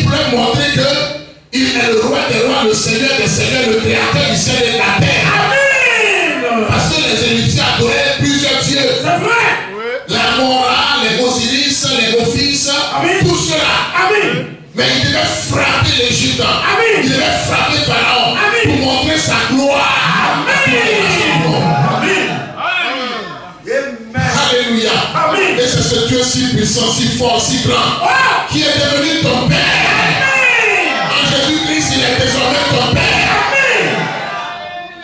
voulait montrer qu'il est le roi des rois, le seigneur des seigneurs, le créateur du ciel et de la terre. Amen. Parce que les Égyptiens adoraient plusieurs dieux. C'est vrai. La Mora, les Osiris, les Ophis, tout cela. Amen. Mais il devait frapper l'Égypte. Amen. Il devait frapper Pharaon. Amen. Pour montrer sa gloire. Amen. Alléluia. Amen. Et c'est ce Dieu si puissant, si fort, si grand, qui est devenu ton Père. En Jésus-Christ, il est désormais ton Père.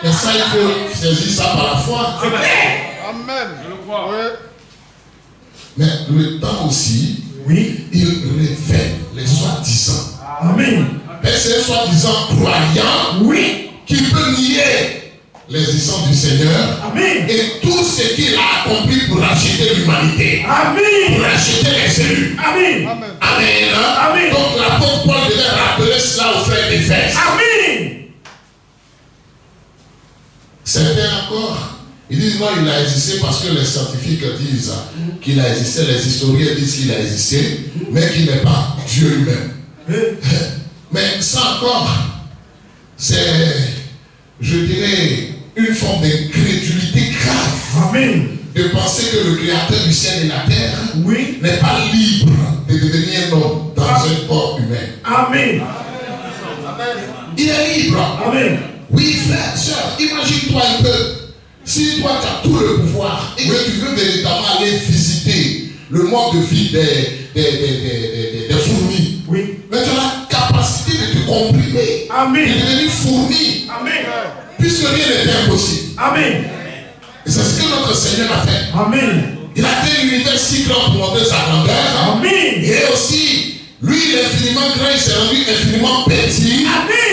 Et ça, il faut saisir ça par la foi. Amen. Je le crois. Oui. Mais le temps aussi, il révèle les soi-disant. Amen. Mais c'est soi-disant croyant qui peut nier l'existence du Seigneur. Amen. Et tout ce qu'il a accompli pour racheter l'humanité. Amen. Pour racheter les élus. Amen. Amen. Amen. Donc l'apôtre Paul devait rappeler cela aux frères d'Éphèse. Amen. Certains encore, ils disent non, il a existé parce que les scientifiques disent qu'il a existé, les historiens disent qu'il a existé, mais qu'il n'est pas Dieu lui-même. Mais ça encore, c'est, je dirais, une forme d'incrédulité grave. Amen. De penser que le créateur du ciel et la terre n'est pas libre de devenir un homme dans un corps humain. Amen. Il est libre. Amen. Oui, frère, soeur, imagine-toi un peu. Si toi tu as tout le pouvoir et que tu veux véritablement aller visiter le mode de vie des fourmis, mais tu as la capacité de te comprimer, Amen. de devenir fourmi, Amen. puisque rien n'est impossible. Amen. Et c'est ce que notre Seigneur a fait. Amen. Il a créé l'univers si grand pour montrer sa grandeur. Amen. Et aussi, lui, il est infiniment grand, il s'est rendu infiniment petit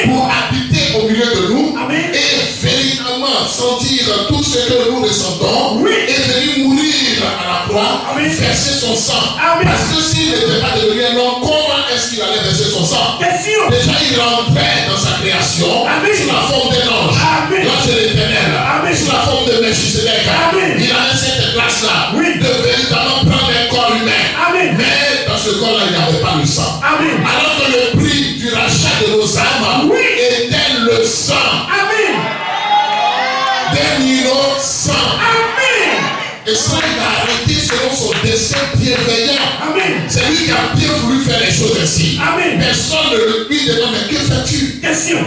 pour habiter au milieu de nous. Amen. Et véritablement sentir tout ce que nous ressentons et venir mourir à la croix, verser son sang. Amen. Parce que s'il n'était pas devenu un homme, comment est-ce qu'il allait verser son sang? Question. Déjà, il rentrait dans sa création sous la forme d'un ange. L'ange de l'Éternel, sous la forme de Melchisedec. Il avait cette classe-là de véritablement prendre un corps humain. Amen. Mais dans ce corps-là, il n'y avait pas le sang. Amen. Alors que le prix du rachat de nos âmes était le sang. Amen. D'un innocent. Amen. Et ça, il a arrêté selon son dessein bienveillant. Amen. C'est lui qui a bien voulu faire les choses ainsi. Amen. Personne ne lui demande, mais que fais-tu? Question.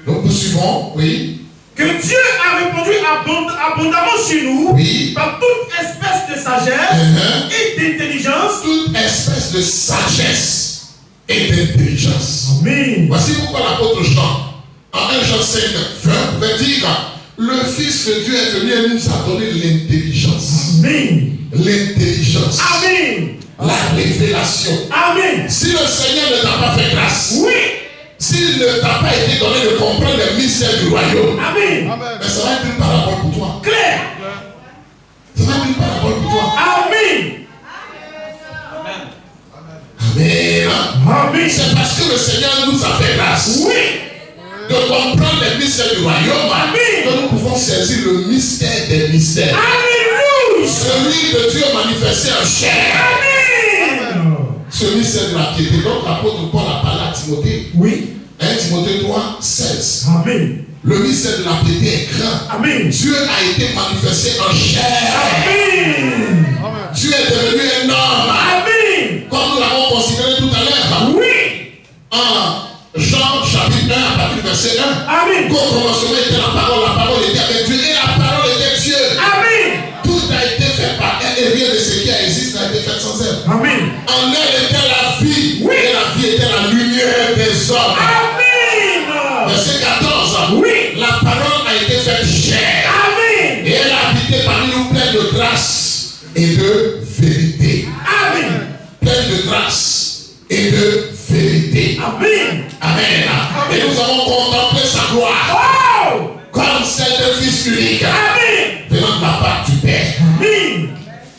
Donc nous suivons, que Dieu a répondu abondamment sur nous par toute espèce de sagesse et d'intelligence. Toute espèce de sagesse et d'intelligence. Amen. Voici pourquoi l'apôtre Jean, en 1 Jean 5, 20, pouvait dire le Fils de Dieu est venu et nous a donné l'intelligence. Amen. L'intelligence. Amen. La révélation. Amen. Si le Seigneur ne t'a pas fait grâce, s'il ne t'a pas été donné de comprendre les mystères du royaume, Amen. mais ça va être une parabole pour toi. Claire. Ça va être une parabole pour toi. Amen. Amen. Amen. C'est parce que le Seigneur nous a fait grâce de comprendre les mystères du royaume que nous pouvons saisir le mystère des mystères. Alléluia. Celui de Dieu manifesté en chair. Amen. Ce mystère de la piété. Donc l'apôtre Paul a parlé à Timothée. 1 Timothée 3, 16. Amen. Le mystère de la piété est grand. Amen. Dieu a été manifesté en chair. Amen. Dieu est devenu un homme. Amen. Comme nous l'avons considéré tout à l'heure. En Jean chapitre 1 à partir du verset 1. Amen. Qu'au commencement était la parole était avec Dieu et la parole était Dieu. Amen. Tout a été fait par elle et rien de ce qui existe n'a été fait sans elle. Amen. En elle était la vie et la vie était la lumière des hommes. Amen. Verset 14. La parole a été faite chair. Amen. Et elle a habité parmi nous pleine de grâce et de vérité. Amen. Pleine de grâce et de vérité. Amen. Amen. Et nous avons contemplé sa gloire comme celle d'un fils unique venant de la part du Père. Amen.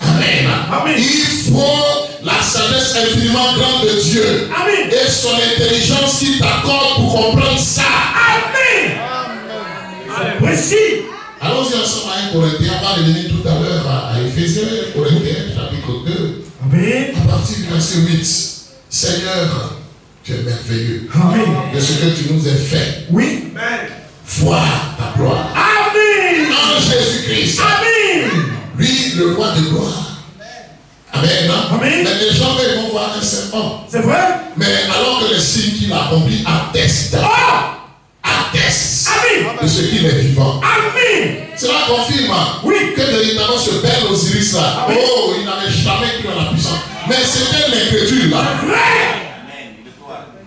Amen. Amen. Il faut la sagesse infiniment grande de Dieu. Amen. Et son intelligence qui t'accorde pour comprendre ça. Amen. C'est précis. Allons-y ensemble à 1 Corinthiens. On va revenir tout à l'heure à Éphésiens, Corinthiens, chapitre 2. Amen. À partir du verset 8. Seigneur, tu es merveilleux. Amen. De ce que tu nous as fait. Oui. Voir ta gloire. Amen. En Jésus-Christ. Amen. Lui, le roi de gloire. Amen. Amen. Mais les gens ils vont voir un seul homme. C'est vrai? Mais alors que les signes qu'il a accomplis attestent. Attestent de ce qu'il est vivant. Amen. Cela confirme que véritablement ce Père Osiris là, oh, il n'avait jamais cru en la puissance. Mais c'était l'incrédule là.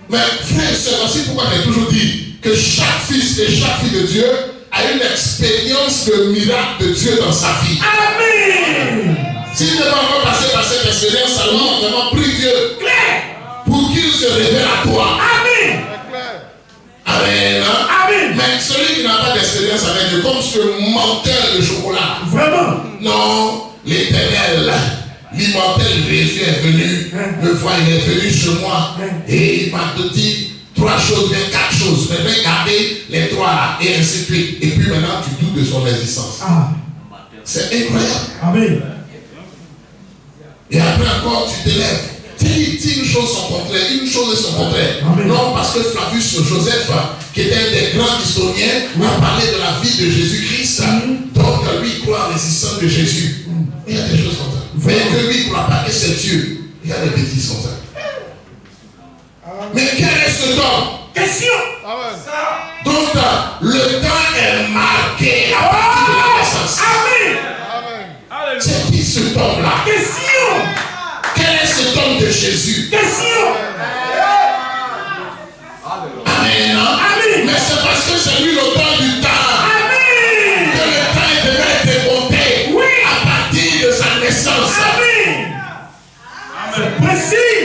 Mais frère et soeur, voici pourquoi j'ai toujours dit que chaque fils et chaque fille de Dieu a une expérience de miracle de Dieu dans sa vie. Amen. S'il ne va pas passer par cette expérience, seulement vraiment prie Dieu pour qu'il se révèle à toi. Amen. Amen. Amen. Mais celui qui n'a pas d'expérience avec Dieu, comme ce menteur de chocolat. Vraiment. Non, l'Éternel, l'immortel Jésus est venu me voir, il est venu chez moi et il m'a dit 3 choses, bien 4 choses. Mais vais garder les 3 là et ainsi de suite. Et puis maintenant tu doutes de son existence. C'est incroyable. Amen. Et après encore tu t'élèves. Dis une chose son contraire, une chose et son contraire. Amen. Non, parce que Flavius Joseph, qui était un des grands historiens, a parlé de la vie de Jésus-Christ. Donc lui il croit en l'existence de Jésus. Il y a des choses comme ça. Mais que lui il ne croit pas que c'est Dieu. Il y a des bêtises comme ça. Mais quel est ce temps? Question. Donc le temps est marqué à partir de la naissance. Amen. C'est qui ce temps-là? Question. Quel est cet homme de Jésus? Question. Amen. Amen. Mais c'est parce que c'est lui l'auteur du temps. Amen. Que le temps devait être décompté à partir de sa naissance. Amen. C'est précis.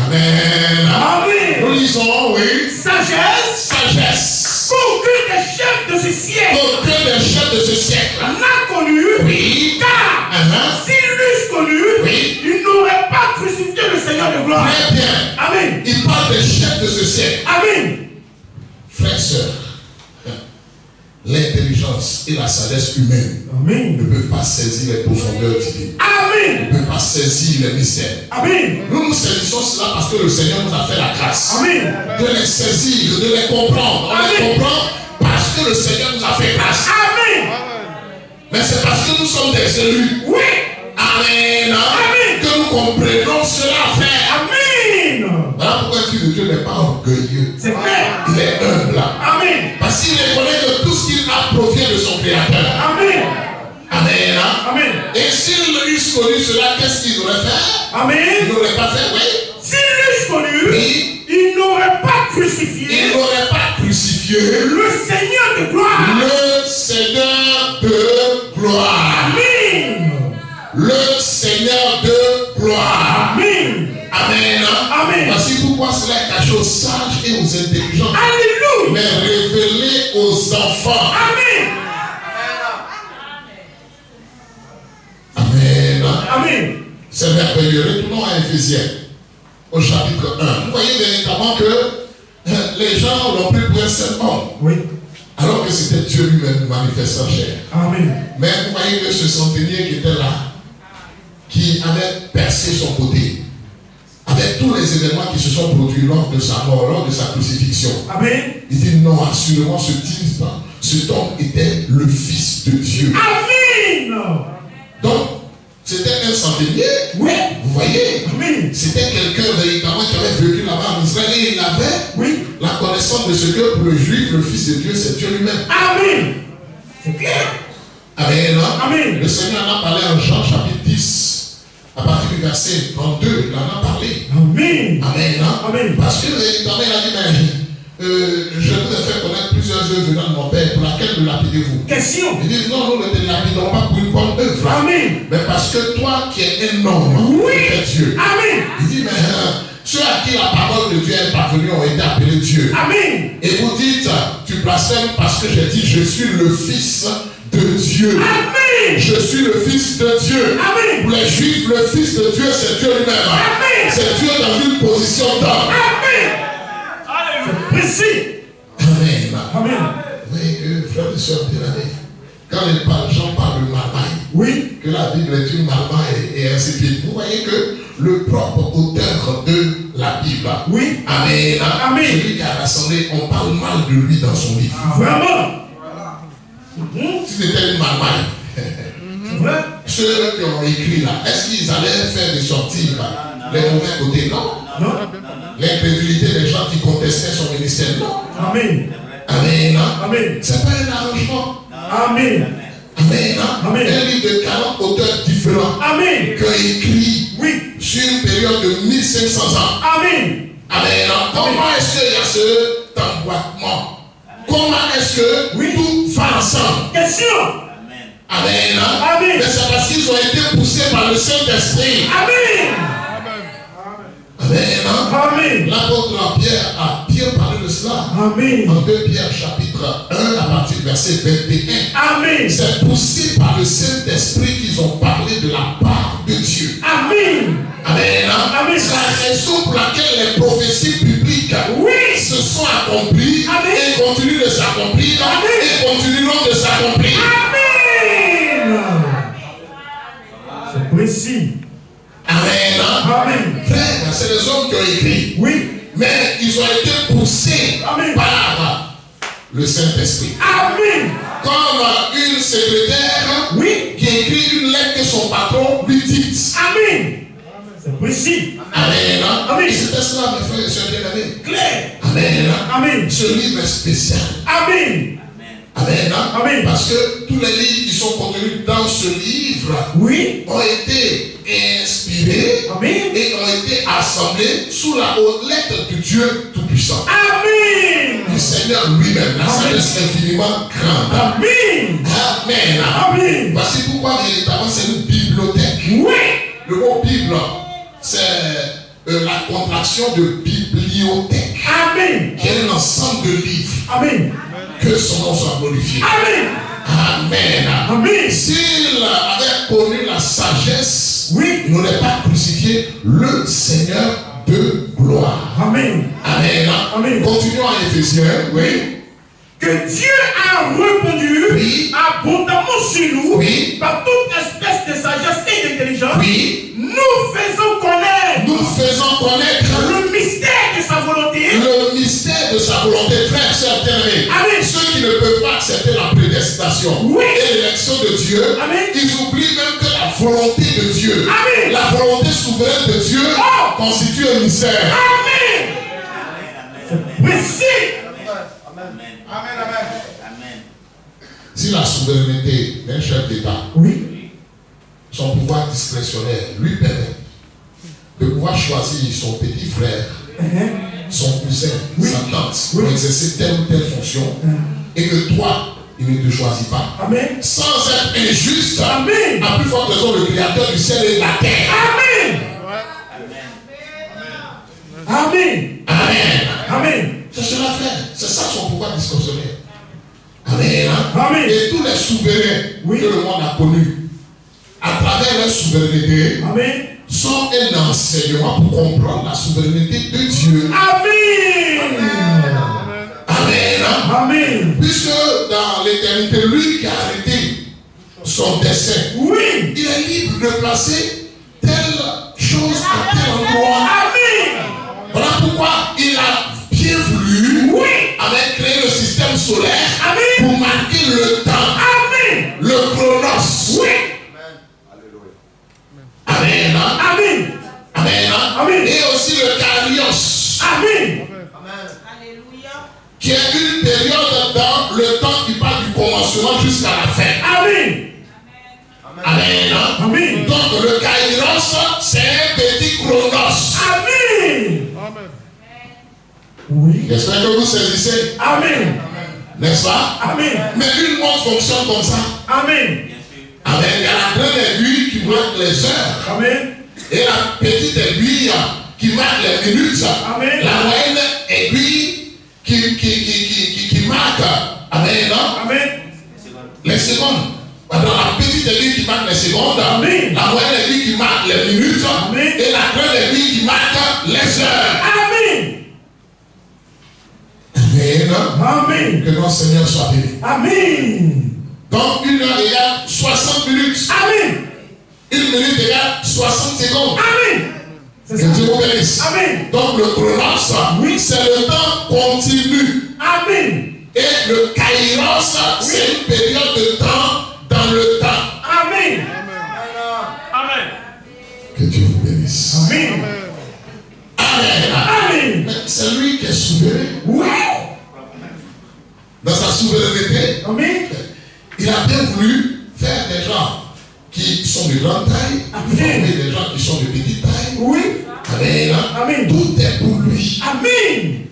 Amen. Amen. Nous lisons, oui. Sagesse. Sagesse. Qu'aucun des chefs de ce siècle. Aucun des chefs de ce siècle n'a connu. Oui. Car s'ils l'eussent connu, Oui. ils n'auraient pas crucifié le Seigneur de gloire. Très bien. Amen. Il parle des chefs de ce siècle. Amen. Frères et sœurs, l'intelligence et la sagesse humaine Amen. ne peuvent pas saisir les profondeurs divines. Amen. Ne peuvent pas saisir les mystères. Amen. Nous saisissons cela parce que le Seigneur nous a fait la grâce. Amen. De les saisir, de les comprendre. On les comprend parce que le Seigneur nous a fait grâce. Amen. Mais c'est parce que nous sommes des élus. Oui. Amen. Amen. Que nous comprenons cela, frère. Amen. Voilà pourquoi un fils de Dieu n'est pas orgueilleux. C'est clair. Il est humble. Amen. Parce qu'il reconnaît que tout ce qu'il a provient de son Créateur. Amen. Amen. Amen. Et s'ils eussent connu cela, qu'est-ce qu'ils auraient fait? Amen. Ils n'auraient pas fait, oui. S'ils l'eussent connu, Oui. ils n'auraient pas crucifié. Ils n'auraient pas crucifié Le Seigneur de gloire. le Seigneur de gloire. Amen. Le Seigneur de gloire. Amen. Amen. Amen. Voici pourquoi cela est caché aux sages et aux intelligents, Alléluia. mais révélé aux enfants. Amen. Amen. Amen. C'est merveilleux. Retournons à Éphésiens, au chapitre 1. Vous voyez véritablement que les gens l'ont pris pour un seul homme. Oui. Alors que c'était Dieu lui-même manifesté en chair. Amen. Mais vous voyez que ce centenier qui était là, qui avait percé son côté, avec tous les événements qui se sont produits lors de sa mort, lors de sa crucifixion, Amen. il dit non, assurément cet homme était le Fils de Dieu. Amen. Donc, c'était un centenier. Oui. Vous voyez, Amen. c'était quelqu'un véritablement qui avait vécu là-bas en Israël et il avait la connaissance de ce que pour le juif, le Fils de Dieu, c'est Dieu lui-même. Amen. C'est clair. Amen. Amen. Le Seigneur en a parlé en Jean chapitre 10, à partir du verset 32, il en a parlé. Amen. Amen. Amen. Parce que véritablement, il a dit, mais je vous ai fait connaître plusieurs œuvres venant de mon Père, pour laquelle me lapidez-vous? Question. Il dit, non, nous ne te lapidons pas pour une bonne œuvre. Amen. Mais parce que toi qui es un homme, Oui. tu es Dieu. Amen. Il dit, mais ceux à qui la parole de Dieu est parvenue ont été appelés Dieu. Amen. Et vous dites, tu blasphèmes parce que j'ai dit, je suis le Fils de Dieu. Amen. Je suis le Fils de Dieu. Amen. Pour les Juifs, le Fils de Dieu, c'est Dieu lui-même. Amen. C'est Dieu dans une position d'homme. Amen. C'est précis. Amen. Amen. Vous voyez que, frères et sœurs bien-aimés, quand les gens parlent de marmaille, Oui. Que la Bible est une marmaille et ainsi de suite. Vous voyez que le propre auteur de la Bible, oui. Amen, Amen. Celui qui a rassemblé, on parle mal de lui dans son livre. Vraiment. Si c'était une marmaille, ceux qui ont écrit là, est-ce qu'ils allaient faire des sorties les mauvais côtés? Non. Non. L'incrédulité des gens qui contestaient son ministère? Non. Amen. Amen. Amen. C'est pas un arrangement. Amen. Amen. Amen. Un livre de 40 auteurs différents. Amen. Qui ont écrit, oui, sur une période de 1500 ans. Amen. Amen. Comment est-ce qu'il y a ce emboîtement? Comment est-ce que tout va ensemble? Question. Amen. Amen. Mais c'est parce qu'ils ont été poussés par le Saint-Esprit. Amen. Amen. Amen. L'apôtre Pierre a bien parlé de cela. Amen. En 2 Pierre chapitre 1 à partir du verset 21. Amen. C'est poussé par le Saint-Esprit qu'ils ont parlé de la part de Dieu. Amen. Amen. Amen. C'est la raison pour laquelle les prophéties bibliques se sont accomplies. Amen. Et continuent de s'accomplir. Et continueront de s'accomplir. Amen. C'est précis. Amen. Amen. Frère, c'est les hommes qui ont écrit. Oui. Mais ils ont été poussés par le Saint-Esprit. Amen. Comme une secrétaire qui écrit une lettre que son patron lui dicte. Amen. C'est précis. Amen. Amen. C'était cela, mes frères et sœurs bien-aimés. Clair. Amen. Amen. Ce livre est spécial. Amen. Amen. Amen. Parce que tous les livres qui sont contenus dans ce livre ont été inspirés et ont été assemblés sous la haute lettre de Dieu Tout-Puissant. Amen. Le Seigneur lui-même, la sagesse infiniment grande. Amen. Amen. Amen. Voici pourquoi véritablement c'est une bibliothèque. Oui. Le mot Bible, c'est la contraction de bibliothèque. Amen. Qui est un ensemble de livres. Amen. Que son nom soit glorifié. Amen. Amen. Amen. S'il avait connu la sagesse, il n'aurait pas crucifié le Seigneur de gloire. Amen. Amen. Amen. Continuons à Éphésiens. Oui. Que Dieu a répondu abondamment sur nous par toute espèce de sagesse et d'intelligence. Nous faisons connaître le mystère de sa volonté. Le mystère de sa volonté, frère, sœur, bien-aimés. Ceux qui ne peuvent pas accepter la prédestination et l'élection de Dieu, ils oublient même que la volonté de Dieu, la volonté souveraine de Dieu, constitue un mystère. Amen. C'est précis. Amen. Si la souveraineté d'un chef d'État, son pouvoir discrétionnaire lui permet de pouvoir choisir son petit frère, son cousin, sa tante, pour exercer telle ou telle fonction, et que toi, il ne te choisit pas. Amen. Sans être injuste, Amen. à plus forte raison, le Créateur du ciel et de la terre. Amen. Amen. Amen. Amen. C'est cela, frère. C'est ça son pouvoir discrétionnaire. Amen. Amen. Et tous les souverains que le monde a connus, à travers leur souveraineté, sont un enseignement pour comprendre la souveraineté de Dieu. Amen. Amen. Amen. Puisque dans l'éternité, lui qui a arrêté son dessein, il est libre de placer telle chose à tel endroit. Amen. Voilà pourquoi il a bien voulu avec créer le système solaire pour marquer le temps. Amen. Le chronos. Amen. Amen. Amen. Amen. Et aussi le kairos. Amen. Qui est une période dans le temps qui part du commencement jusqu'à la fin. Amen. Amen. Amen. Donc le kairos, c'est un petit chronos. Amen. J'espère que vous saisissez. Amen. N'est-ce pas? Amen. Mais une montre fonctionne comme ça. Amen. Amen. Il y a la grande aiguille qui marque les heures. Amen. Et la petite aiguille qui marque les minutes. Amen. La moyenne aiguille qui marque. Amen. Amen. Les secondes. Dans la petite aiguille qui marque les secondes. Amen. La moyenne aiguille qui marque les minutes. Amen. Et la grande aiguille qui marque les heures. Amen. Amen. Amen. Que notre Seigneur soit béni. Amen. Donc 1 heure égale 60 minutes. Amen. 1 minute égale 60 secondes. Amen. Que Dieu vous bénisse. Amen. Donc le chronos, oui, c'est le temps continu. Amen. Et le kairos, c'est une période de temps dans le temps. Amen. Amen. Que Dieu vous bénisse. Amen. Amen. Amen. C'est lui qui est souverain. Oui. Dans sa souveraineté, Amen. il a bien voulu faire des gens qui sont de grande taille, former des gens qui sont de petite taille. Oui. Amen. Amen. Tout est pour lui. Amen.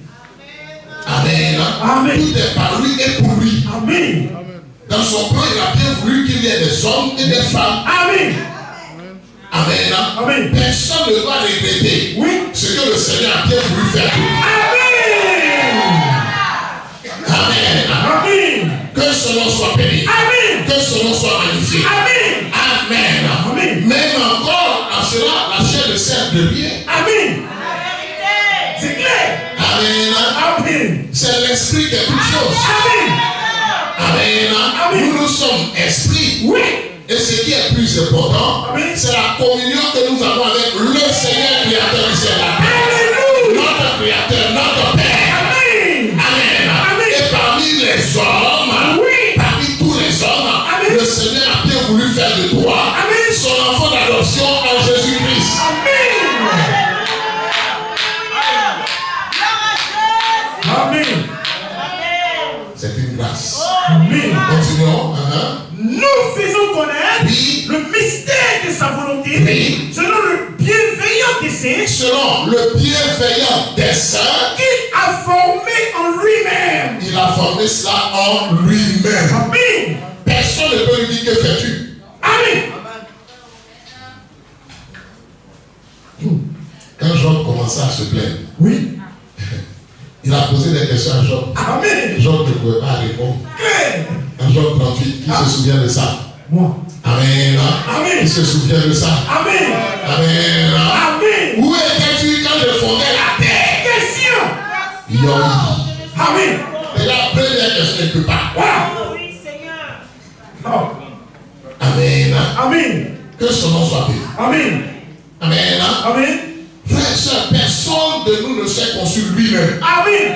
Amen. Amen. Tout est par lui et pour lui. Amen. Dans son plan, il a bien voulu qu'il y ait des hommes et des femmes. Amen. Amen. Amen. Personne ne doit regretter ce que le Seigneur a bien voulu faire. Amen. Amen. Que son nom soit béni. Amen. Que son nom soit magnifié. Amen. Amen. Amen. Même encore, en cela, la chair ne sert de rien. Amen. C'est clair. Amen. Amen. C'est l'esprit qui est toute chose. Amen. Amen. Nous sommes esprits. Oui. Et ce qui est plus important, c'est la communion que nous avons avec le Seigneur créateur du ciel. Alléluia. Notre créateur, notre Père. Amen. Amen. Et parmi les hommes, parmi tous les hommes, le Seigneur a bien voulu faire de toi son enfant d'adoption en Jésus-Christ. Amen. C'est une grâce. Amen. Continuons. Nous faisons connaître le mystère de sa volonté selon le bienveillant dessein. Selon le bienveillant dessein qu'il a formé en lui-même. Il a formé cela en lui-même. Amen. Personne ne peut lui dire que fais-tu. Amen. Quand Job commençait à se plaindre, il a posé des questions à Job. Amen. Job ne pouvait pas répondre. En Job 38, qui se souvient de ça? Moi. Amen. Amen. Qui se souvient de ça? Amen. Amen. Amen. Où étais-tu quand je fondais la terre? Question. Yoï. Amen. Et la première question, il ne peut pas. Oui, Seigneur. Amen. Amen. Que son nom soit béni. Amen. Amen. Amen. Frères et sœurs, personne de nous ne s'est conçu lui-même. Amen.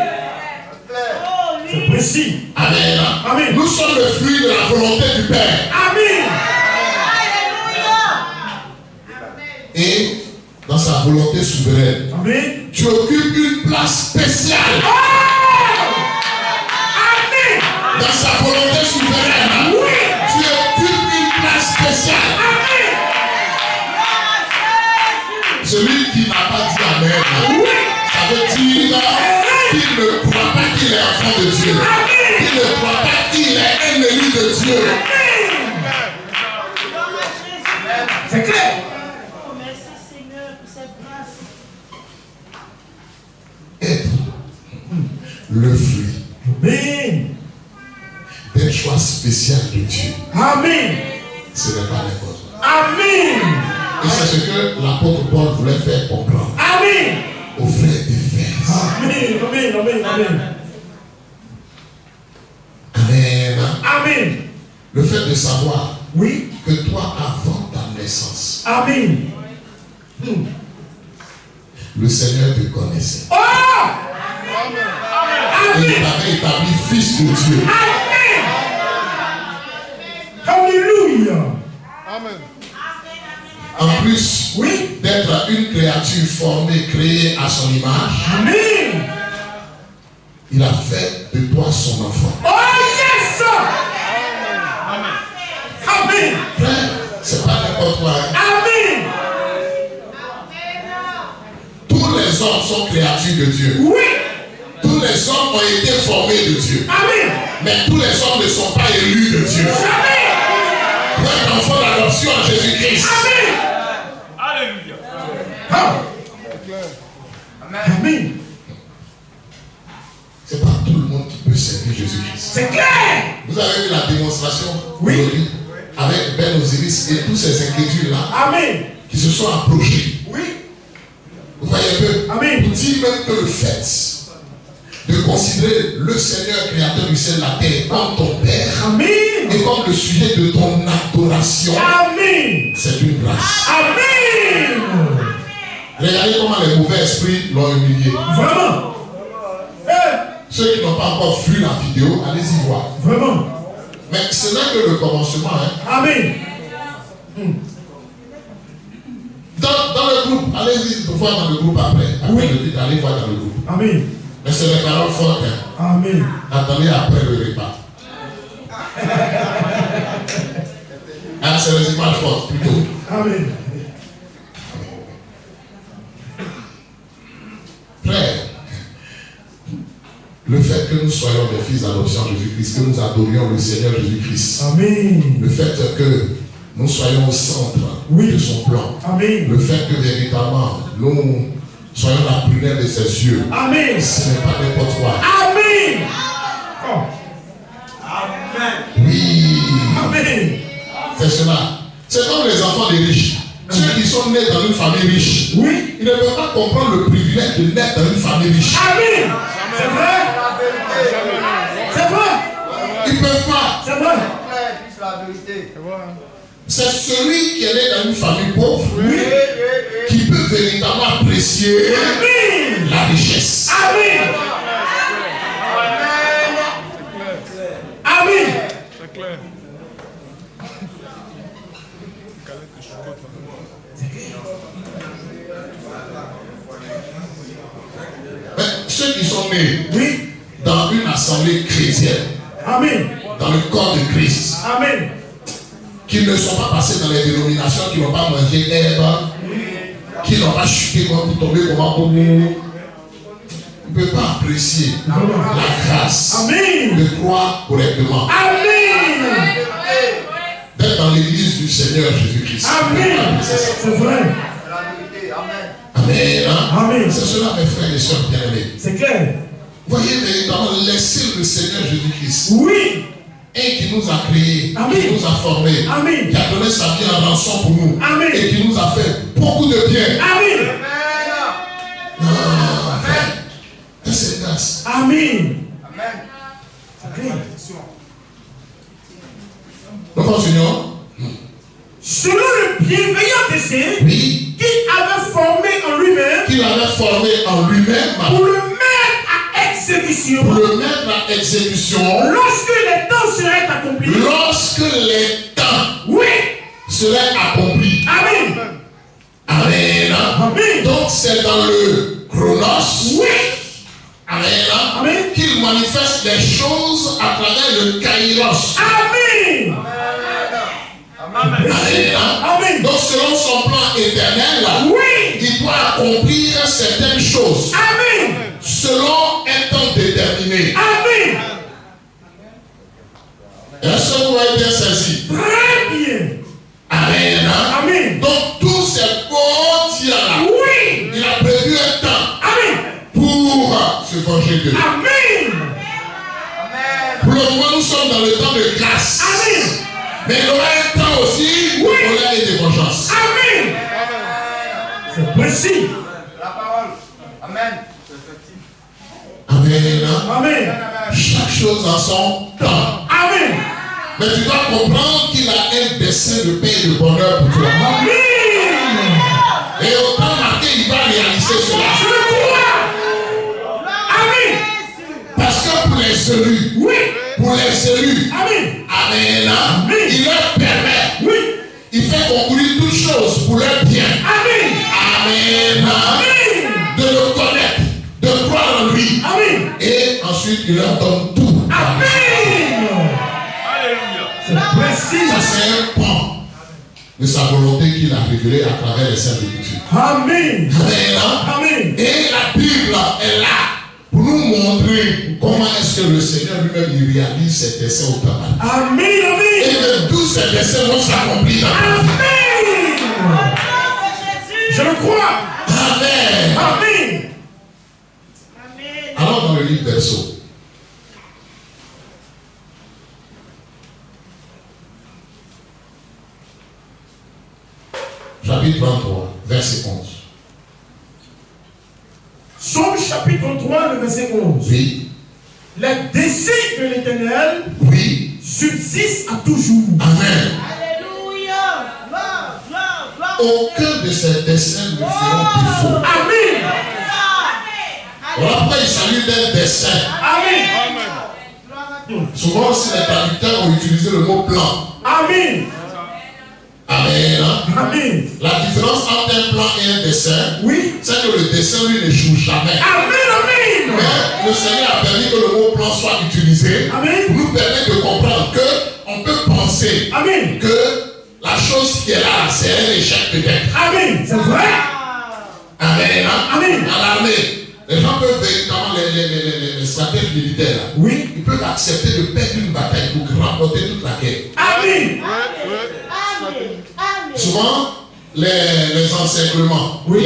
C'est précis. Amen. Amen. Nous sommes le fruit de la volonté du Père. Amen. Et dans sa volonté souveraine, Amen. Tu occupes une place spéciale. Amen. Dans sa volonté souveraine, tu occupes une place spéciale. Amen. Celui qui n'a pas dit Amen, ça veut dire qu'il ne croit pas qu'il est enfant de Dieu. Il ne croit pas qu'il est un élu de Dieu. C'est clair. Merci Seigneur pour cette grâce. Être le fruit Amen. d'un choix spécial de Dieu. Amen. Ce n'est pas n'importe quoi. Amen. Et c'est ce que l'apôtre Paul voulait faire comprendre Amen. aux frères et frères. Amen. Amen. Amen. Amen. Amen. Amen. Le fait de savoir Oui. que toi, avant ta naissance, Amen. le Seigneur te connaissait. Oh! Et il t'avait établi fils de Dieu. Amen. Alléluia. Amen. En plus d'être une créature formée, créée à son image, Amen. il a fait de toi son enfant. Oh yes. Amen. Frère, c'est pas n'importe quoi. Hein? Amen. Tous les hommes sont créatures de Dieu. Oui. Tous les hommes ont été formés de Dieu. Amen. Mais tous les hommes ne sont pas élus de Dieu. Amen. Pour être enfant d'adoption en Jésus-Christ. Amen. Alléluia. Amen. C'est pas tout le monde qui peut servir Jésus-Christ. C'est clair. Vous avez vu la démonstration aujourd'hui avec Ben Osiris et tous ces incrédules-là Amen. qui se sont approchés. Oui. Vous voyez un peu? Amen. Vous dites même que le fait de considérer le Seigneur créateur du ciel et de la terre comme ton Père. Amen. Et comme le sujet de ton adoration. Amen. C'est une grâce. Amen. Regardez comment les mauvais esprits l'ont humilié. Vraiment. Ceux qui n'ont pas encore vu la vidéo, allez-y voir. Vraiment. Mais ce n'est que le commencement. Hein. Amen. Dans le groupe, allez-y voir dans le groupe après. Après le titre, allez voir dans le groupe. Amen. Mais c'est les paroles fortes. Hein. Amen. Attendez après le repas. Ah, c'est les images fortes plutôt. Amen. Frère, le fait que nous soyons des fils d'adoption de Jésus-Christ, que nous adorions le Seigneur Jésus-Christ, Amen. le fait que nous soyons au centre de son plan, Amen. le fait que véritablement nous soyons la prunelle de ses yeux, Amen. ce n'est pas n'importe quoi. Amen. Oh. Oui. Amen. C'est cela. C'est comme les enfants des riches. Ceux qui sont nés dans une famille riche, oui, ils ne peuvent pas comprendre le privilège de naître dans une famille riche. Amen. C'est vrai. C'est vrai. Ils ne peuvent pas. C'est vrai. C'est celui qui est né dans une famille pauvre qui peut véritablement apprécier la richesse. Amen. Amen. C'est clair. Mais ceux qui sont nés dans une assemblée chrétienne, Amen, dans le corps de Christ, Amen, qui ne sont pas passés dans les dénominations, qui n'ont pas mangé herbe, qui n'ont pas chuté comme pour tomber comme un bobo, ne peut pas apprécier la grâce de croire correctement. Amen. D'être dans l'église du Seigneur Jésus-Christ. Amen. C'est vrai. Amen. Hein? Amen. C'est cela, mes frères et sœurs bien-aimés. C'est clair. Voyez véritablement, laissez le Seigneur Jésus-Christ. Oui. Et qui nous a créés, Amen. qui nous a formés, Amen. qui a donné sa vie en rançon pour nous, Amen. et qui nous a fait beaucoup de bien. Amen. C'est grâce. Amen. C'est clair. Nous continuons. Selon le bienveillant dessein Oui. qu'il avait formé en lui-même, Qu'il avait formé en lui-même pour le mettre à exécution, pour le mettre à exécution lorsque les temps seraient accomplis. Lorsque les temps Oui. seraient accomplis. Amen. Amen. Amen. Donc c'est dans le chronos. Oui. Amen. Amen. Qu'il manifeste les choses à travers le kairos. Amen. Amen. Amen. Donc selon son plan éternel, oui, il doit accomplir certaines choses. Amen. Selon un temps déterminé. Amen. Est-ce que vous avez bien saisi? Très bien. Amen. Amen. Donc tous ces beaux dieux-là, oui, il a prévu un temps. Amen. Pour se venger d'eux. Amen. Pour le moment, nous sommes dans le temps de grâce. Amen. Mais il y aura un temps aussi de colère et de vengeance. Amen. C'est précis. La parole. Amen. Amen. Amen. Chaque chose en son temps. Amen. Mais tu dois comprendre qu'il a un dessein de paix et de bonheur pour toi. Amen. Et au temps marqué, il va réaliser cela. Je le crois. Amen. Parce que pour les élus, oui, pour les élus, Amen. Amen. Amen. Il leur permet, oui, il fait concourir toutes choses pour leur bien. Amen. Amen. Amen. De le connaître, de croire en lui. Amen. Et ensuite, il leur donne tout. Amen. Alléluia. C'est précis. Ça, c'est un pan de sa volonté qu'il a révélé à travers les Saintes Écritures. Amen. Amen. Amen. Et la Bible est là pour nous montrer comment est-ce que le Seigneur lui-même il réalise ses desseins au travail. Amen. Amen. Et que tous ces desseins vont s'accomplir dans la vie. Amen. Je le crois. Amen. Amen. Alors dans le livre d'Exode, chapitre 23, verset 11. Psaume chapitre 3, le verset 11. Oui. Les desseins de l'Éternel, oui, subsistent à toujours. Amen. Alléluia. Gloire, gloire, gloire. Aucun de ces desseins ne feront plus faux. Amen. Voilà pourquoi il s'agit d'un dessein. Amen. Souvent aussi les traducteurs ont utilisé le mot plan. Amen. Amen. Amen. La différence entre un plan et un dessin, Oui. c'est que le dessin lui n'échoue jamais. Amen. Amen. Mais le Seigneur a permis que le mot plan soit utilisé Amen. pour nous permettre de comprendre qu'on peut penser Amen. que la chose qui est là, c'est un échec peut-être. Amen. C'est vrai. Amen. Amen. Dans l'armée, les gens peuvent véritablement, les stratèges militaires, là, Oui. ils peuvent accepter de perdre une bataille pour remporter toute la guerre. Amen. Amen. Souvent, les encerclements, Oui.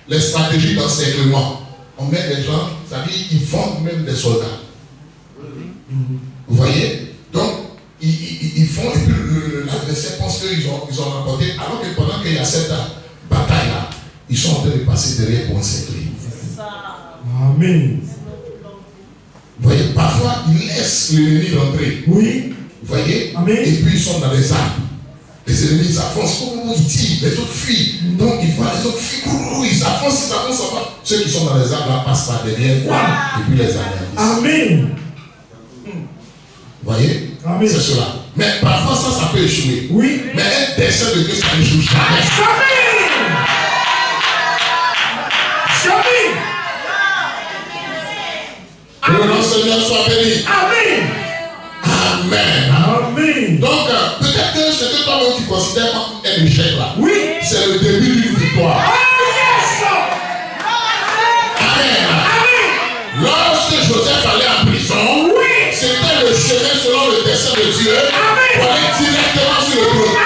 les stratégies d'encerclement, on met des gens, c'est-à-dire ils vendent même des soldats. Vous voyez? Donc, ils font, et puis l'adversaire pense qu'ils ont remporté, alors que pendant qu'il y a cette bataille-là, ils sont en train de passer derrière pour encercler. Amen. Vous voyez, parfois, ils laissent l'ennemi rentrer. Oui. Vous voyez? Amen. Et puis ils sont dans les arbres. Les ennemis ils avancent, ils tirent, les autres fuient. Donc ils voient les autres fuient, ils avancent. Ceux qui sont dans les arbres là passent par derrière, et puis les anéantissent. Amen. Vous voyez? Amen. C'est cela. Mais parfois ça peut échouer. Oui. Mais un dessein de Dieu, ça n'échoue jamais. Jamais. Que le nom Seigneur soit béni. Amen. Amen. Amen. Donc, peut-être que ce que toi-même tu considères comme un échec là, Oui. c'est le début d'une victoire. Yes. Amen. Amen. Lorsque Joseph allait en prison, Oui. c'était le chemin selon le dessein de Dieu Amen. pour aller directement sur le trône.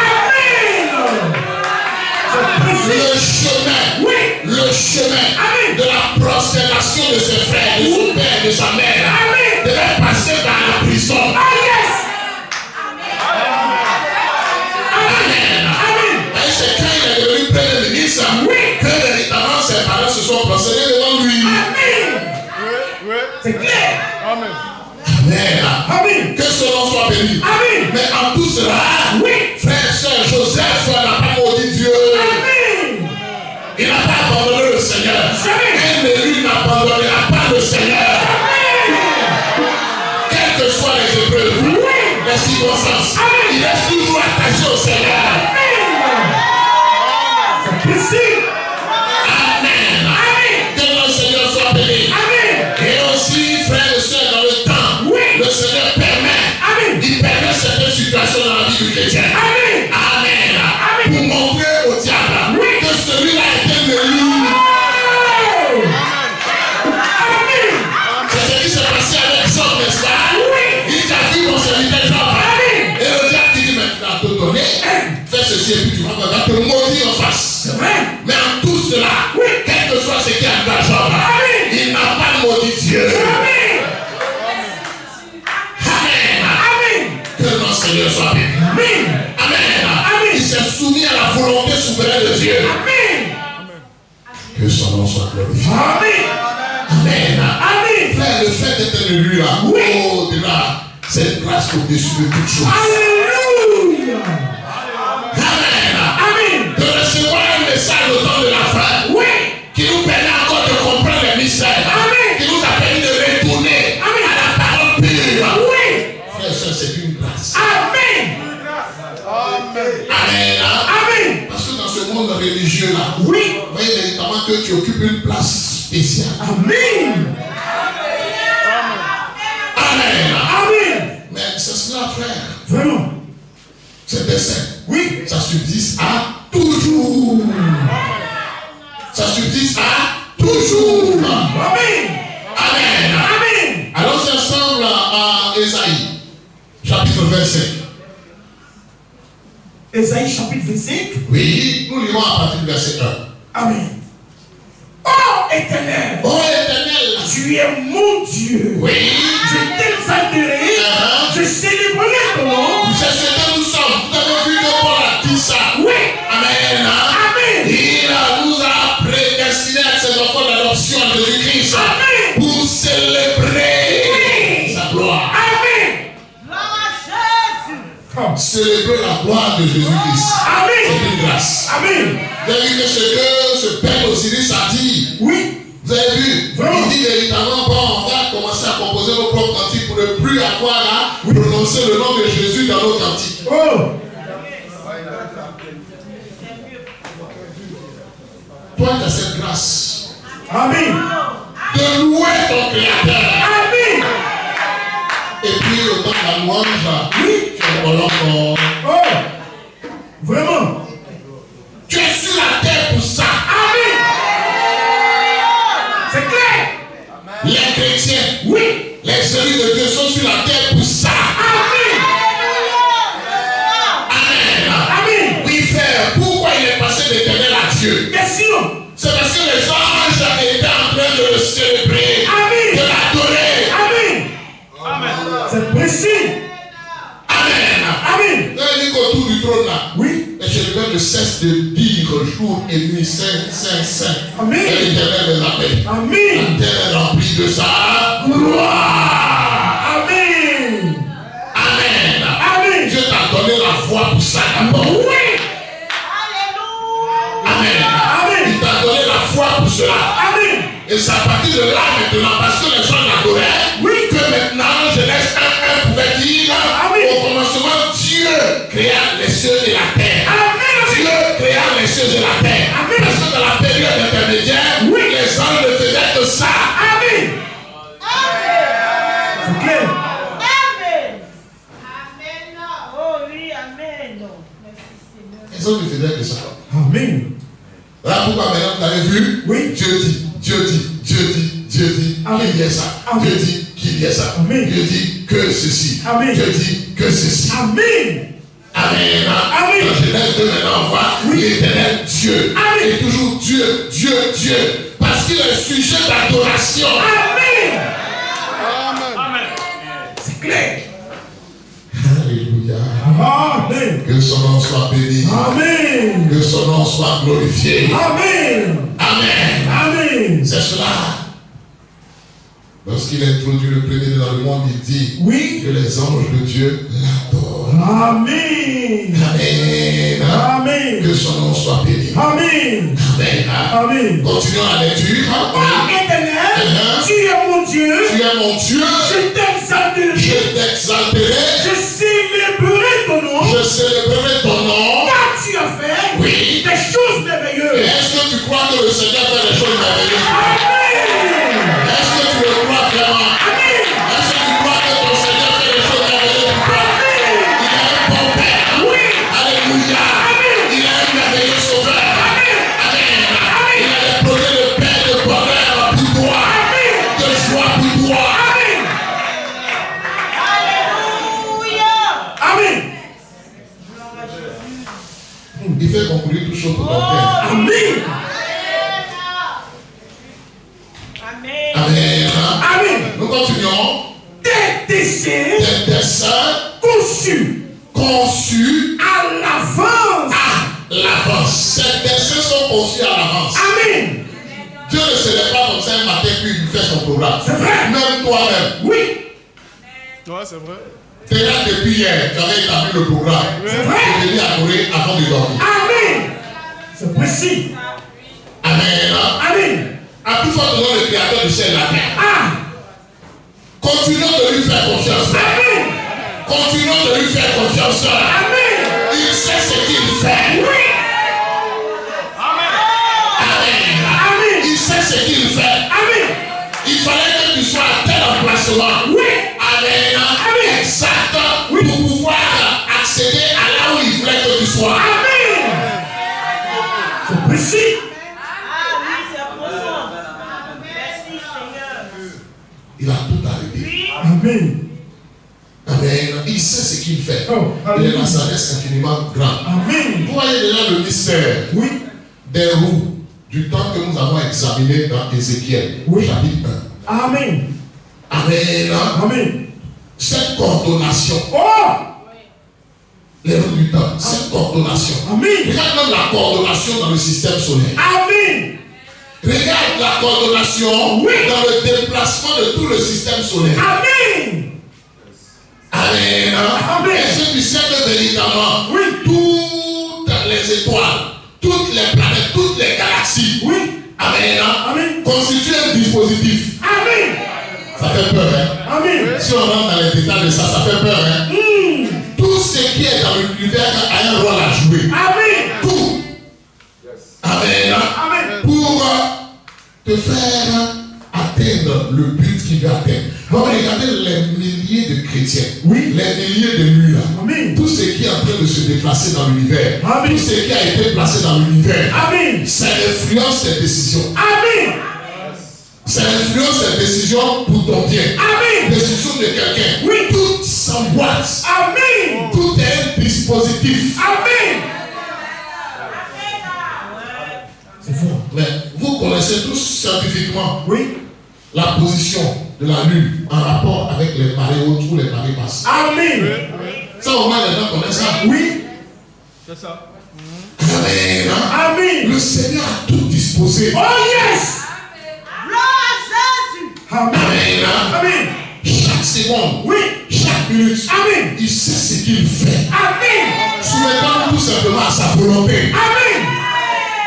Le chemin, Oui. le chemin Amen. de la prosternation de ses frères, de son père, de sa mère, Amen. devait passer par la prison. Ah, yes. Amen. Amen. Et c'est quand il est devenu premier ministre que véritablement ses parents se sont prosternés devant lui. Amen. C'est clair. Amen. Amen. Amen. Que son nom soit béni. Amen. Mais en tout cela, Oui. frère, soeur, Joseph n'a pas maudit Dieu. Amen. Il n'a pas abandonné le Seigneur. Un élu n'abandonnera pas le Seigneur. Quelles que soient les épreuves, les circonstances, il reste toujours attaché au Seigneur. C'est possible. Amen. Amen. Que le Seigneur soit béni. Amen. Et aussi, frères et sœurs, dans le temps, le Seigneur permet, il permet certaines situations dans la vie du chrétien. Amen. Amen. Pour montrer au diable que celui-là est un élu. C'est ce qui s'est passé avec Job, n'est-ce pas? Il a vu mon serviteur Job. Et le diable qui dit maintenant, te donner, fais ceci et puis tu vas te maudire en face. C'est vrai. Mais en tout cela, quel que soit ce qui arrive à Job, il n'a pas maudit Dieu. Amen. Amen. Que le nom du Seigneur soit béni. Amen. Amen. Il s'est soumis à la volonté souveraine de Dieu. Amen. Que son nom soit glorifié. Amen. Amen. Amen. Frère, le fait d'être élu là, au-delà, c'est une grâce au-dessus de toute chose. Alléluia. Amen. Amen. De recevoir un message au temps de la fin. Qui nous permet encore de comprendre les mystères. Amen. Qui nous a permis de retourner à la parole pure. Frère et soeur, c'est une grâce. Amen. Amen. Amen. Parce que dans ce monde religieux là, vous voyez véritablement que tu occupes une place spéciale. Amen. Amen. Amen. Mais c'est cela, frère. Vraiment. C'est dessein. Ça subsiste à toujours. Ça subsiste à toujours. Amen. Amen. Amen. Allons ensemble à Ésaïe, chapitre 25. Ésaïe chapitre 25. Oui, nous lirons à partir du verset 1. Amen. Oh Éternel. Oh Éternel. Tu es mon Dieu. Oui. Je t'exalterai. Je célébrerai ton nom. C'est ce que nous sommes. Vous avez vu que Paul a dit ça. Oui. Amen. Amen. Il nous a prédestinés à ses enfants d'adoption célébrer la gloire de Jésus-Christ. Amen. C'est une grâce. Amen. Vous avez vu que ce que ce Père Osiris a dit. Oui. Vous avez vu? Vraiment. Il dit véritablement, bon, on va commencer à composer nos propres cantiques pour ne plus avoir à prononcer le nom de Jésus dans nos cantiques. Oh. Toi, tu as cette grâce. Amen. De louer ton Créateur. Amen. Et puis, au temps de la louange, Oui. tu es encore. Oh. Vraiment. Tu es sur la terre pour ça. Amen. C'est clair. Les chrétiens, Oui. les élus de Dieu sont sur la terre pour ça. Amen. Amen. Amen. Oui, frère, pourquoi il est passé d'éternel à Dieu? Question. C'est parce que les anges étaient en train de le célébrer, Amen. de l'adorer. Amen. Amen. C'est précis. Amen. Amen. Là, il dit qu'autour du trône là, Oui. et je ne cesse de dire jour et nuit, Saint, Saint, Saint. Amen. Et l'Éternel les appelle. Amen. La terre est remplie de sa gloire. Amen. Amen. Amen. Dieu t'a donné la foi pour ça d'abord. Oui. Amen. Amen. Il t'a donné la foi pour cela. Amen. Et c'est à partir de là maintenant, parce que les gens l'adoraient, Oui. que maintenant Genèse 1:1 pouvait dire, Amen. au commencement, Dieu créa les cieux et la terre. Amen. Dieu créa les cieux et la terre. Amen. Parce que dans la période intermédiaire, Oui. les anges ne faisaient que ça. Amen. C'est clair. Les anges ne faisaient que ça. Amen. Voilà pourquoi maintenant vous avez vu, Oui. Dieu dit, Dieu dit, Dieu dit, Dieu dit, Amen. qu'il y ait ça. Amen. Dieu dit qu'il y ait ça. Amen. Dieu dit que ceci. Amen. Dieu dit que ceci. Amen. Amen. Amen. Dans Genèse 2, maintenant, on voit Oui. l'éternel Dieu. Amen. Et toujours Dieu, Dieu, Dieu. Parce qu'il est sujet d'adoration. Amen. Amen. C'est clair. Alléluia. Amen. Que son nom soit béni. Amen. Que son nom soit glorifié. Amen. Amen. Amen. C'est cela. Lorsqu'il introduit le premier dans le monde, il dit Oui. que les anges de Dieu l'adorent. Amen. Amen. Amen. Que son nom soit béni. Amen. Amen. Amen. Continuons la lecture. Oh éternel, tu es mon Dieu. Tu es mon Dieu. Je t'exalterai. Je t'exalterai. Je célébrerai ton nom. Je célébrerai ton nom. Car tu as fait Oui. des choses merveilleuses. Est-ce que tu crois que le Seigneur fait des choses merveilleuses? Amen. Est-ce que tu le crois vraiment? Amen. Est-ce que tu crois que ton Seigneur fait des choses merveilleuses pour toi? Il est un bon Père. Oui. Alléluia. Il est un merveilleux sauveur. Amen. Il a des projets de paix, de bonheur pour toi. De joie pour toi. Amen. Amen. Il fait conclure tout chose pour ton Père. Amen. Amen. Amen. Nous continuons. Tes desseins Des desseins conçus à l'avance. à l'avance. Ces desseins sont conçus à l'avance. Amen. Dieu ne se lève pas comme ça un matin puis il fait son programme. C'est vrai. Même toi-même. Oui. Ouais, c'est vrai. Déjà depuis hier, tu avais établi le programme. C'est vrai. Tu venais adorer avant de dormir. Amen. C'est précis. Amen. Amen. À plus forte raison, le créateur du ciel et la terre. Ah. Continuons de lui faire confiance. Amen. Continuons de lui faire confiance. Amen. Il sait ce qu'il fait. Oui. Amen. Amen. Il sait ce qu'il fait. Amen. Il fallait que tu sois à tel emplacement. Oui. Amen. Amen. Exact. Oui. Pour pouvoir accéder à là où il voulait que tu sois. Amen. C'est précis. Il a tout arrêté. Amen. Amen. Il sait ce qu'il fait. Oh, Il est alléluia. dans sa sagesse infiniment grande. Amen. Vous voyez déjà le mystère Oui. des roues du temps que nous avons examiné dans Ézéchiel, Oui. chapitre 1. Amen. Amen. Amen. Cette coordination, Oh. les roues du temps, cette coordination. Amen. Regarde même la coordination dans le système solaire. Amen. Regarde la coordination Oui. dans le déplacement de tout le système solaire. Amen. Amen. Amen. Est-ce que tu sais que véritablement, Oui. toutes les étoiles, toutes les planètes, toutes les galaxies, Oui. Amen. Amen. Constituent un dispositif. Amen. Ça fait peur, hein? Amen. Si on rentre dans les détails de ça, ça fait peur, hein? Tout ce qui est dans l'univers a un rôle à jouer. Amen. Tout. Amen. Amen. Pour te faire atteindre le but qu'il veut atteindre. Donc regardez les milliers de chrétiens, Oui. les milliers de nuits là, Amen. tout ce qui est en train de se déplacer dans l'univers, Amen. tout ce qui a été placé dans l'univers, Amen. ça influence tes décisions. Amen. Ça influence tes décisions pour ton bien. Amen. Décision de quelqu'un. Oui. Tout s'emboîte. Amen. Tout est un dispositif. Amen. C'est fort. Mais vous connaissez tous scientifiquement, Oui. la position de la Lune en rapport avec les marées hautes ou les marées basses. Amen. Ça, au moins, les gens connaissent ça. Oui. C'est ça. Amen. Amen. Le Seigneur a tout disposé. Oh yes. Amen. Amen. Chaque seconde, Oui. chaque minute, Amen. il sait ce qu'il fait. Amen. Soumettons tout simplement à sa volonté. Amen.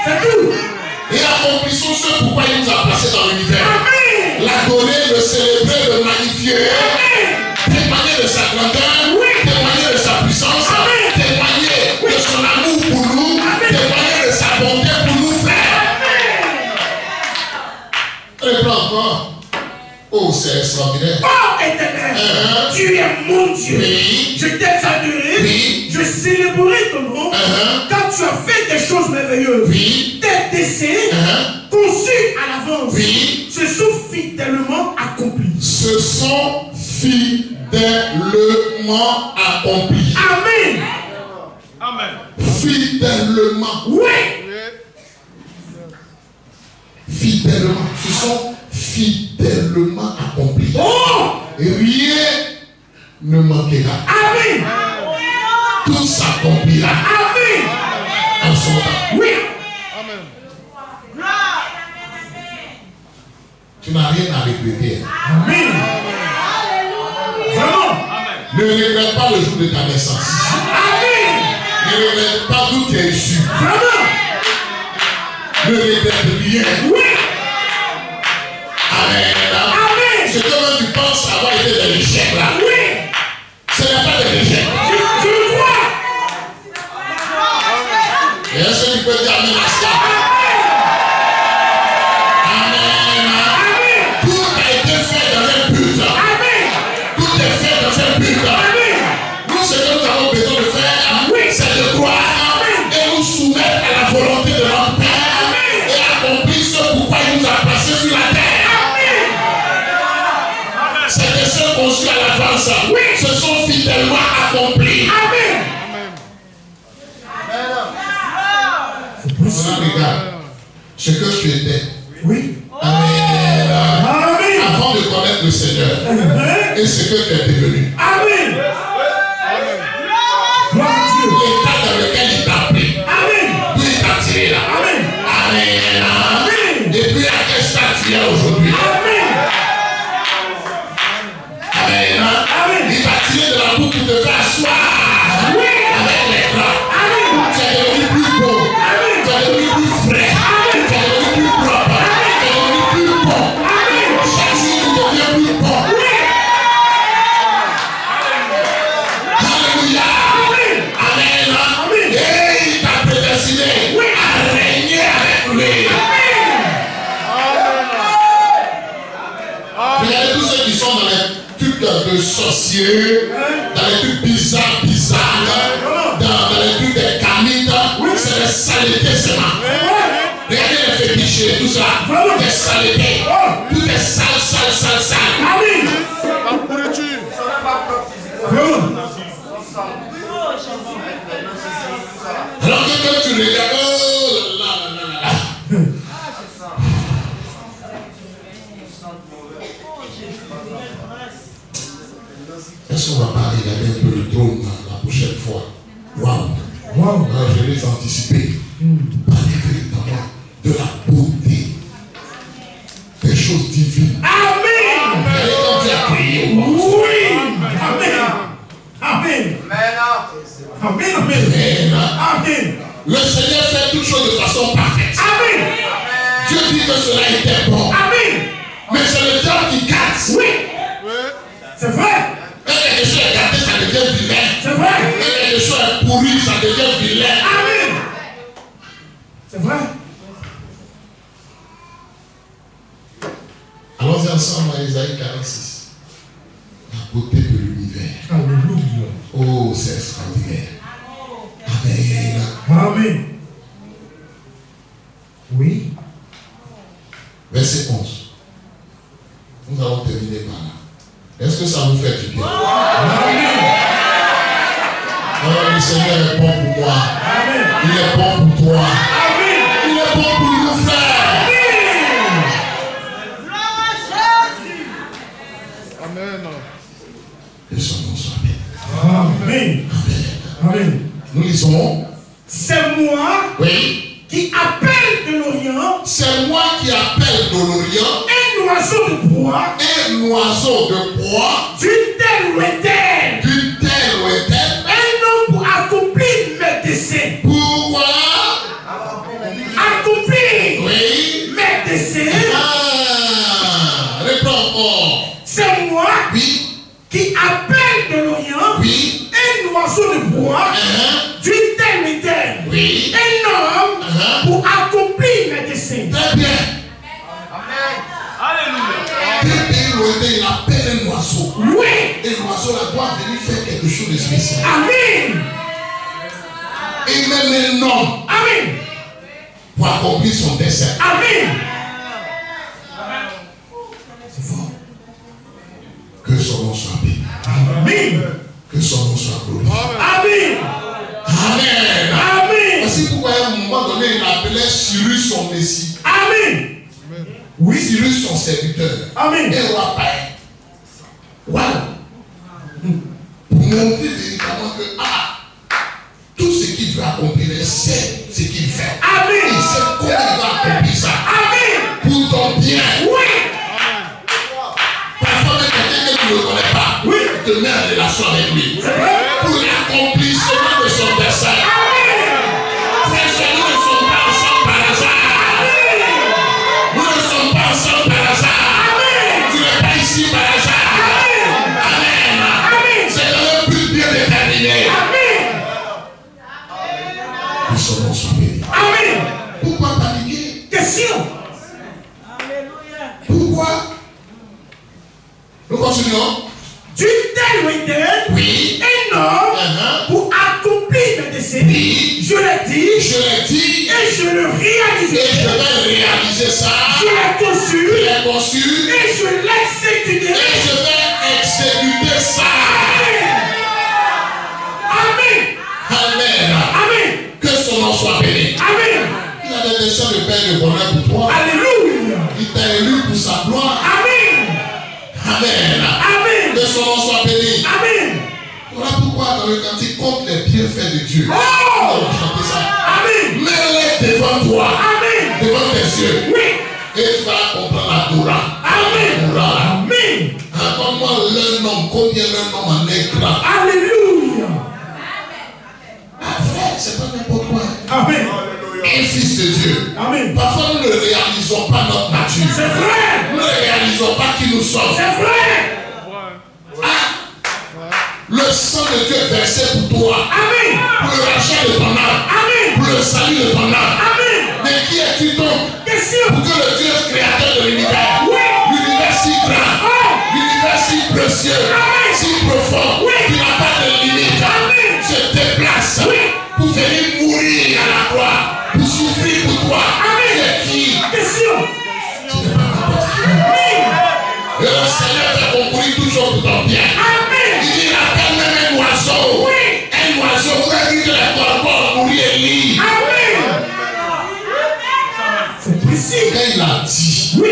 C'est tout. Et accomplissons ce pourquoi il nous a placés dans l'univers. Amen. L'adorer, le célébrer, le magnifier. Amen. Témoigner de sa grandeur. Oui. Témoigner de sa puissance. Amen. Témoigner de son amour pour nous. Amen. Témoigner de sa bonté pour nous faire. Amen. Et encore. Oh, c'est extraordinaire. Oh éternel, tu es mon Dieu. Oui. Je t'ai adoré. Oui. Je célébrerai ton nom. Car tu as fait des choses merveilleuses. Oui. Tes desseins, conçus à l'avance, Oui. se sont fidèlement accomplis. Se sont fidèlement accomplis. Amen. Amen. Fidèlement. Oui. Fidèlement. Ce sont fidèlement accomplis. Oh. Rien ne manquera. Amen. Tout s'accomplira Amen. en son temps. Oui. Amen. Tu n'as rien à regretter. Amen. Vraiment. Ne regrette pas le jour de ta naissance. Amen. Ne regrette pas d'où tu es issu. Vraiment. Ne regrette rien. Oui. Amen. Amen. Ce que même tu penses avoir été des échecs là, Oui. ce n'est pas des échecs. Je le vois. Et est-ce que tu peux dire Amen à cela? Amen. Tout a été fait dans un but. Amen. Tout est fait dans un but. Amen. Nous, ce que nous avons besoin de faire, Oui. c'est de croire et nous soumettre à la volonté de notre Père et accomplir ce pourquoi il nous a placés sur la terre. Ces desseins conçus à l'avance se sont fidèlement accomplis. Amen. Maintenant, regarde ce que tu étais. Oui. Amen. Amen. Avant de connaître le Seigneur et ce que tu es devenu. Amen. Gloire à Dieu. L'état dans lequel il t'a pris. Amen. D'où il t'a tiré là. Amen. Amen. Amen. Et puis à quel stade tu es aujourd'hui. Amen. Amen. Amen. Il t'a tiré de la boue pour te faire asseoir. Oui. Avec les bras. Amen. Tu es devenu plus beau. Tu es devenu plus frais. Tu es devenu plus propre. Tu es devenu plus bon. Chaque jour tu deviens plus bon. Alléluia. Amen. Et il t'a prédestiné à régner avec lui. Regardez tous ceux qui sont dans les trucs de sorciers, dans les trucs bizarres, dans les trucs des camites, c'est des saletés seulement. Regardez les fétiches et tout ça, des saletés. Tout est sale. Amen. La pourriture. Alors que quand tu regardes, oh là là. Est-ce qu'on va pas regarder un peu le trône la prochaine fois? Waouh! Je l'ai anticipé. Parler véritablement de la beauté des choses divines. Amen. Regardez quand tu as prié. Oui. Amen. Le Seigneur fait toutes choses de façon parfaite. Amen. Dieu dit que cela était bon. Amen. Mais c'est le diable qui casse. Oui. C'est vrai. Quand quelque chose est gâté, ça devient vilain. C'est vrai. Quand quelque chose est pourri, ça devient vilain. Amen. C'est vrai. Allons-y ensemble à Isaïe 46. La beauté de l'univers. Alléluia. Oh, c'est extraordinaire. Amen. Amen. Oui. Verset 11. Nous allons terminer par là. Est-ce que ça vous fait du bien? Amen. Oh, le Seigneur est bon pour moi. Amen. Il est bon pour toi. Amen. Il est bon pour nous, frères. Amen. Que son nom soit béni. Amen. Amen. Nous lisons. C'est moi Oui. qui appelle de l'Orient. C'est moi qui appelle de l'Orient Un oiseau de proie. un oiseau de proie D'une telle lointaine. d'une telle lointaine. Un homme pour accomplir mes desseins. Pourquoi? Accomplir Oui. mes desseins. Réponds encore. C'est moi Oui. qui appelle de l'Orient. Oui. Un oiseau de proie. D'une telle lointaine. Oui. Un homme pour accomplir mes desseins. Très bien. Alléluia. Très bien lointain, il appelle un oiseau. Oui. Et l'oiseau là doit venir faire quelque chose de spécial. Amen. Et même un homme Amen. pour accomplir son dessein. Amen. C'est fort. Que son nom soit béni. Amen. Que son nom soit glorifié. Amen. Amen. Amen. Voici pourquoi à un moment donné, il appelait Cyrus son Messie. Amen. Oui, Cyrus son serviteur. Amen. Et roi père. Voilà. Pour montrer véritablement que tout ce qu'il veut accomplir, il sait ce qu'il fait. Amen. Il sait comment il va accomplir ça. Amen. Pour ton bien. Oui. Parfois, même quelqu'un que tu ne connais pas, Oui. te met en relation avec lui. C'est vrai. Pour l'accomplissement de son dessein. Amen. Frères, nous ne sommes pas ensemble par hasard. Nous ne sommes pas ensemble par hasard. Amen. Tu n'es pas ici par hasard. Amen. Amen. C'est dans un but bien déterminé. Amen. Que son nom soit béni. Amen. Pourquoi paniquer? Question. Pourquoi? Nous continuons. D'une telle lointaine. Oui. Un homme pour accomplir mes desseins. Oui. Je l'ai dit. Je l'ai dit. Et je le Et réaliserai. je vais réaliser ça. Je l'ai conçu. Je l'ai conçu. Et je l'exécuterai. Et je vais exécuter ça. Amen. Amen. Amen. Que son nom soit béni. Amen. Il a des desseins de paix et de bonheur pour toi. Alléluia. Il t'a élu pour sa gloire. Amen. Amen. Amen. Que son nom soit béni. Amen. Voilà pourquoi dans le cantique compte les bienfaits de Dieu. Oh. On va chanter ça. Amen. Mets-les devant toi. Amen. Devant tes yeux. Oui. Et tu vas comprendre la Torah. Amen. La Torah. Amen. Raconte-moi l'un homme. Combien l'un homme en est grand. Alléluia. Frère, c'est pas n'importe quoi. Amen. Un fils de Dieu. Amen. Parfois nous ne réalisons pas notre nature. C'est vrai. Nous ne réalisons pas qui nous sommes. C'est vrai. Le sang de Dieu est versé pour toi. Amen. Pour le rachat de ton âme. Amen. Pour le salut de ton âme. Amen. Mais qui es-tu donc Question. pour que le Dieu créateur de l'univers, Oui. l'univers si grand, l'univers si précieux, Amen. si profond, Oui. qui n'a pas de limite, Amen. se déplace Oui. pour venir mourir à la croix, pour souffrir pour toi. Amen. C'est qui? Question. Tu n'es pas n'importe qui. Amen. Et le Seigneur fait concourir toujours pour ton bien. Amen. Il dit, il appelle même un oiseau. Oui. Un oiseau, vous avez dit que les corbeaux ont mourir et lit. Amen. C'est précis. Quand il a dit, Oui.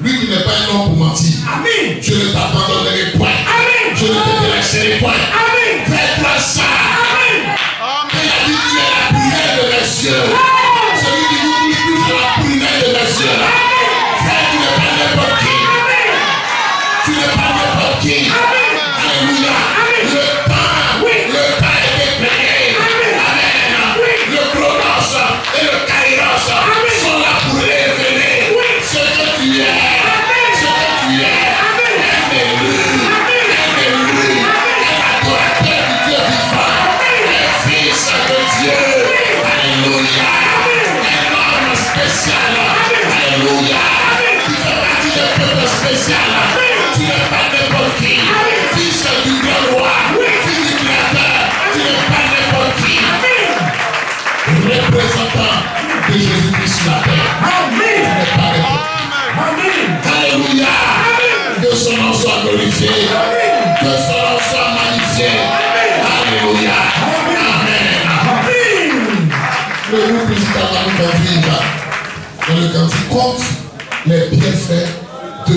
lui qui n'est pas un homme pour mentir, Amen. je ne t'abandonnerai point. Amen. Je ne te délaisserai point. Amen. Fais-toi ça. Amen. Quand il a dit, tu es la prière de mes yeux. Celui qui vous touche plus de la prière de mes yeux. Frère, tu n'es pas n'importe qui. Tu n'es pas n'importe qui. Alléluia. Le temps a été créé. Amen. Le chrono le cantique compte les bienfaits